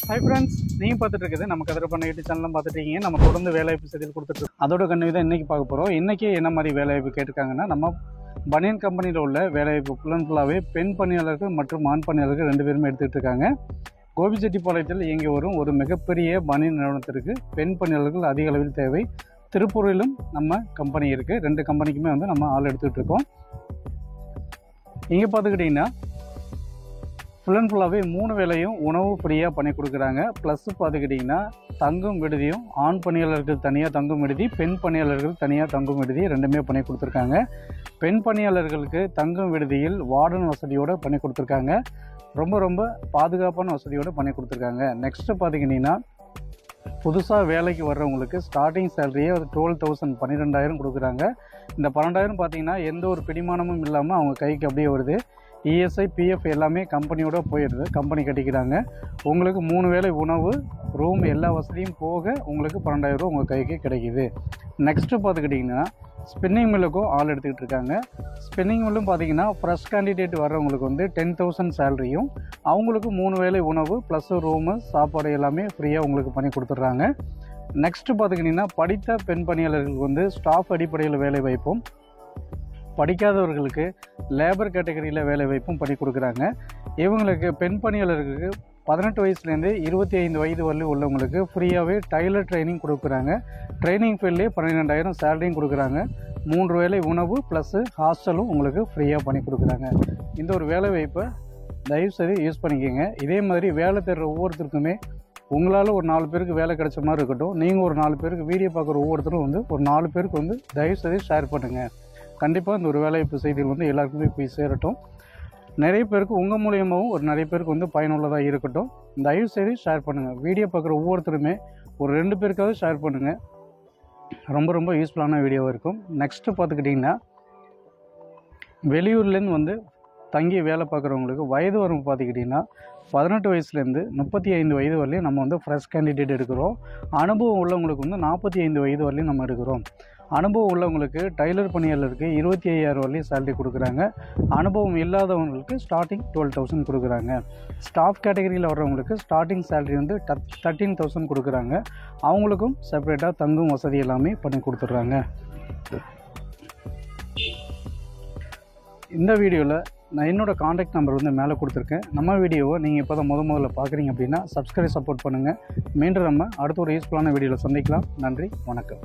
Hi friends, நீங்கள் பார்த்துட்டு இருக்குது நம்ம கதிர பண்ண யூடியூப் சேனலும் பார்த்துட்டு இருக்கீங்க. நம்ம தொடர்ந்து வேலைவாய்ப்பு செய்திகள் கொடுத்துட்டு இருக்கோம். அதோட கண்ணு தான் இன்றைக்கி பார்க்க போகிறோம். இன்றைக்கி என்ன மாதிரி வேலைவாய்ப்பு கேட்டிருக்காங்கன்னா, நம்ம பனியன் கம்பெனியில் உள்ள வேலைவாய்ப்பு ஃபுல்லாகவே பெண் பணியாளர்கள் மற்றும் ஆண் பணியாளர்கள் ரெண்டு பேருமே எடுத்துகிட்டு இருக்காங்க. கோபிச்செட்டிப்பாளையத்தில் இயங்கி வரும் ஒரு மிகப்பெரிய பனியன் நிறுவனத்திற்கு பெண் பணியாளர்கள் அதிக அளவில் தேவை. திருப்பூரிலும் நம்ம கம்பெனி இருக்குது. ரெண்டு கம்பெனிக்குமே வந்து நம்ம ஆள் எடுத்துகிட்டு இருக்கோம். இங்கே பார்த்துக்கிட்டிங்கன்னா ஃபுல்லாகவே 3 வேளையும் உணவு ஃப்ரீயாக பண்ணி கொடுக்குறாங்க. ப்ளஸ் பார்த்துக்கிட்டிங்கன்னா தங்கும் விடுதியும், ஆண் பணியாளர்கள் தனியாக தங்கும் விடுதி, பெண் பணியாளர்கள் தனியாக தங்கும் விடுதி ரெண்டுமே பண்ணி கொடுத்துருக்காங்க. பெண் பணியாளர்களுக்கு தங்கும் விடுதியில் வார்டன் வசதியோடு பண்ணி கொடுத்துருக்காங்க. ரொம்ப பாதுகாப்பான வசதியோடு பண்ணி கொடுத்துருக்காங்க. நெக்ஸ்ட்டு பார்த்திங்கன்னா புதுசாக வேலைக்கு வர்றவங்களுக்கு ஸ்டார்டிங் சேலரியே 12,000 12,000 கொடுக்குறாங்க. இந்த 12,000 பார்த்திங்கன்னா எந்த ஒரு பிடிமானமும் இல்லாமல் அவங்க கைக்கு அப்படியே வருது. இஎஸ்ஐ பிஎஃப் எல்லாமே கம்பெனியோட போயிடுது. கம்பெனி கட்டிக்கிறாங்க. உங்களுக்கு 3 வேளை உணவு, ரூம் எல்லா வசதியும் போக உங்களுக்கு 12,000 ரூபா உங்கள் கைக்கு கிடைக்கிது. நெக்ஸ்ட்டு பார்த்துக்கிட்டிங்கன்னா ஸ்பின்னிங் மில்லுக்கும் ஆள் எடுத்துக்கிட்டு இருக்காங்க. ஸ்பின்னிங் மில்லும் பார்த்திங்கன்னா ஃப்ரெஷ் கேண்டிடேட் வர்றவங்களுக்கு வந்து 10,000 சேலரியும், அவங்களுக்கு 3 வேளை உணவு ப்ளஸ் ரூமு சாப்பாடு எல்லாமே ஃப்ரீயாக உங்களுக்கு பண்ணி கொடுத்துட்றாங்க. நெக்ஸ்ட்டு பார்த்துக்கிட்டிங்கன்னா படித்த பெண் பணியாளர்களுக்கு வந்து ஸ்டாஃப் அடிப்படையில் வேலை வாய்ப்பும், படிக்காதவர்களுக்கு லேபர் கேட்டகரியில் வேலை வாய்ப்பும் பண்ணி கொடுக்குறாங்க. இவங்களுக்கு பெண் பணியாளர்களுக்கு 18 வயசுலேருந்து 25 வயது வரலையும் உள்ளவங்களுக்கு ஃப்ரீயாகவே டைலர் ட்ரைனிங் கொடுக்குறாங்க. ட்ரைனிங் ஃபீல்ட்லேயே 12,000 சேலரியும் கொடுக்குறாங்க. 3 வேளை உணவு ப்ளஸ்ஸு ஹாஸ்டலும் உங்களுக்கு ஃப்ரீயாக பண்ணி கொடுக்குறாங்க. இந்த ஒரு வேலை வாய்ப்பை தயவுசெய்து யூஸ் பண்ணிக்கோங்க. இதே மாதிரி வேலை தேடுற ஒவ்வொருத்தருக்குமே உங்களால் ஒரு 4 பேருக்கு வேலை கிடைச்ச மாதிரி இருக்கட்டும். நீங்கள் ஒரு 4 பேருக்கு வீடியோ பார்க்குற ஒவ்வொருத்தரும் வந்து ஒரு 4 பேருக்கு வந்து தயவுசெய்து ஷேர் பண்ணுங்கள். கண்டிப்பாக இந்த ஒரு வேலைவாய்ப்பு செய்திகள் வந்து எல்லாருக்குமே போய் சேரட்டும். நிறைய பேருக்கு உங்கள் மூலியமாகவும் நிறைய பேருக்கு வந்து பயனுள்ளதாக இருக்கட்டும். தயவுசெய்து ஷேர் பண்ணுங்கள். வீடியோ பார்க்குற ஒவ்வொருத்தருமே ஒரு 2 பேருக்காவது ஷேர் பண்ணுங்கள். ரொம்ப யூஸ்ஃபுல்லான வீடியோவாக இருக்கும். நெக்ஸ்ட்டு பார்த்துக்கிட்டிங்கன்னா வெளியூர்லேருந்து வந்து தங்கி வேலை பார்க்குறவங்களுக்கு வயது வரம்பு பார்த்துக்கிட்டிங்கன்னா 18 வயசுலேருந்து 35 வயது வரலையும் நம்ம வந்து ஃப்ரெஷ் கேண்டிடேட் எடுக்கிறோம். அனுபவம் உள்ளவங்களுக்கு வந்து 45 வயது வரலையும் நம்ம எடுக்கிறோம். அனுபவம் உள்ளவங்களுக்கு டைலர் பணியாளருக்கு 25,000 வரலையும் சேலரி கொடுக்குறாங்க. அனுபவம் இல்லாதவங்களுக்கு ஸ்டார்டிங் 12,000 கொடுக்குறாங்க. ஸ்டாஃப் கேட்டகரியில் வர்றவங்களுக்கு ஸ்டார்டிங் சேலரி வந்து 13,000 கொடுக்குறாங்க. அவங்களுக்கும் செப்பரேட்டாக தங்கும் வசதி எல்லாமே பண்ணி கொடுத்துட்றாங்க. இந்த வீடியோவில் நான் என்னோடய காண்டாக்ட் நம்பர் வந்து மேலே கொடுத்துருக்கேன். நம்ம வீடியோவை நீங்கள் இப்போ தான் முதல்ல பார்க்குறீங்க அப்படின்னா சப்ஸ்கிரைப் சப்போர்ட் பண்ணுங்கள். மீண்டும் நம்ம அடுத்த ஒரு யூஸ்ஃபுல்லான வீடியோவில் சந்திக்கலாம். நன்றி, வணக்கம்.